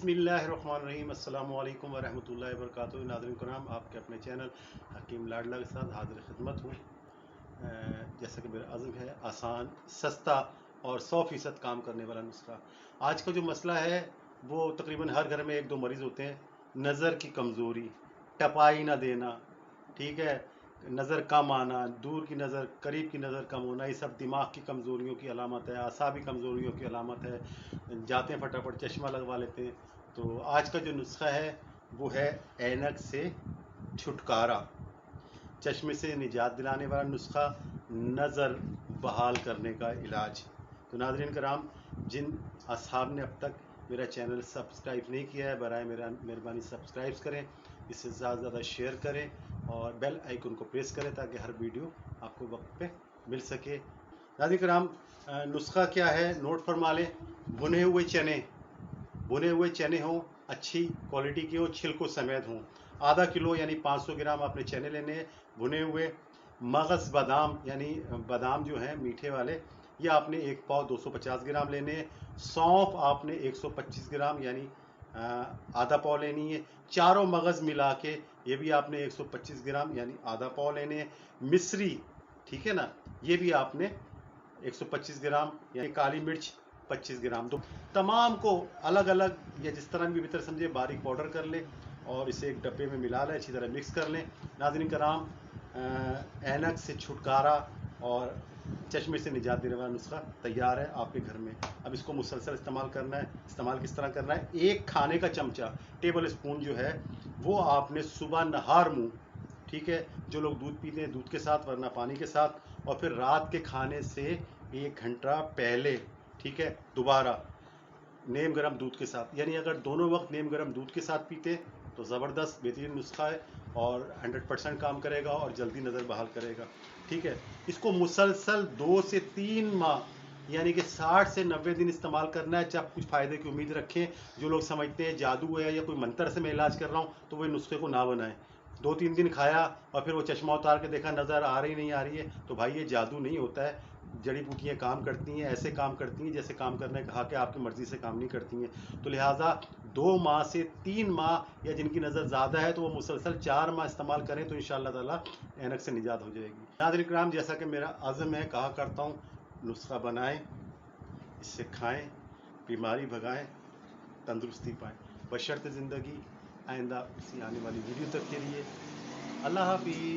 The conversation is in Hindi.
बिस्मिल्लाहिर्रहमानिर्रहीम अस्सलामुअलैकुम वरहमतुल्लाहि वबरकातुहू। नाज़रीन कराम, आपके अपने चैनल हकीम लाडला के साथ हाजिर खिदमत हूँ। जैसा कि मेरा अज़्म है, आसान, सस्ता और 100% काम करने वाला नुस्खा। आज का जो मसला है वो तकरीबन हर घर में एक दो मरीज़ होते हैं। नज़र की कमज़ोरी, टपाई ना देना, ठीक है, नज़र कम आना, दूर की नज़र, करीब की नज़र कम होना, ये सब दिमाग की कमज़ोरियों की अलामत है, असाबी कमज़ोरियों की अलामत है। जाते हैं फटाफट चश्मा लगवा लेते हैं। तो आज का जो नुस्खा है वो है ऐनक से छुटकारा, चश्मे से निजात दिलाने वाला नुस्खा, नज़र बहाल करने का इलाज। तो नाज़रीन कराम, जिन असहाब ने अब तक मेरा चैनल सब्सक्राइब नहीं किया है, बराए मेहरबानी सब्सक्राइब करें, इसे ज़्यादा से ज़्यादा शेयर करें और बेल आइकन को प्रेस करें ताकि हर वीडियो आपको वक्त पे मिल सके। नाज़रीन कराम, नुस्खा क्या है नोट फरमा लें। भुने हुए चने हों, अच्छी क्वालिटी के हों, छिलकों समेत हों। आधा किलो यानी 500 ग्राम आपने चने लेने हैं भुने हुए। मगज़ बादाम यानी बादाम जो हैं मीठे वाले, ये आपने एक पाव 250 ग्राम लेने हैं। सौंफ आपने 125 ग्राम यानी आधा पाव लेनी है। चारों मगज़ मिला के ये भी आपने 125 ग्राम यानी आधा पाव लेने हैं। मिश्री, ठीक है ना, ये भी आपने 125 ग्राम यानी काली मिर्च 25 ग्राम। तो तमाम को अलग अलग या जिस तरह भी भीतर समझे बारीक पाउडर कर लें और इसे एक डब्बे में मिला लें, अच्छी तरह मिक्स कर लें। नाज़रीन कराम, ऐनक से छुटकारा और चश्मे से निजात देने वाला नुस्खा तैयार है आपके घर में। अब इसको मुसलसल इस्तेमाल करना है। इस्तेमाल किस तरह करना है? एक खाने का चमचा, टेबल स्पून जो है वो आपने सुबह नहार मुँह, ठीक है, जो लोग दूध पीते हैं दूध के साथ वरना पानी के साथ, और फिर रात के खाने से 1 घंटा पहले, ठीक है, दोबारा नीम गर्म दूध के साथ। यानी अगर दोनों वक्त नीम गर्म दूध के साथ पीते तो ज़बरदस्त बेहतरीन नुस्खा है और 100% काम करेगा और जल्दी नज़र बहाल करेगा, ठीक है। इसको मुसलसल 2 से 3 माह यानी कि 60 से 90 दिन इस्तेमाल करना है जब कुछ फ़ायदे की उम्मीद रखें। जो लोग समझते हैं जादू है या कोई मंत्र से मैं इलाज कर रहा हूँ तो वह नुस्खे को ना बनाएं। 2-3 दिन खाया और फिर वो चश्मा उतार के देखा नज़र आ रही नहीं आ रही है, तो भाई ये जादू नहीं होता है। जड़ी बूटियाँ काम करती हैं, ऐसे काम करती हैं जैसे काम करने कहा कि आपकी मर्ज़ी से काम नहीं करती हैं। तो लिहाजा 2 माह से 3 माह या जिनकी नज़र ज़्यादा है तो वो मुसलसल 4 माह इस्तेमाल करें तो इंशाअल्लाह ताला ऐनक से निजात हो जाएगी। नाज़रीन किराम, जैसा कि मेरा अज़्म है, कहा करता हूँ, नुस्खा बनाएं, इससे खाएं, बीमारी भगाएं, तंदुरुस्ती पाएं, बशर्ते ज़िंदगी। आइंदा किसी आने वाली वीडियो तक के लिए अल्लाह हाफ़िज़।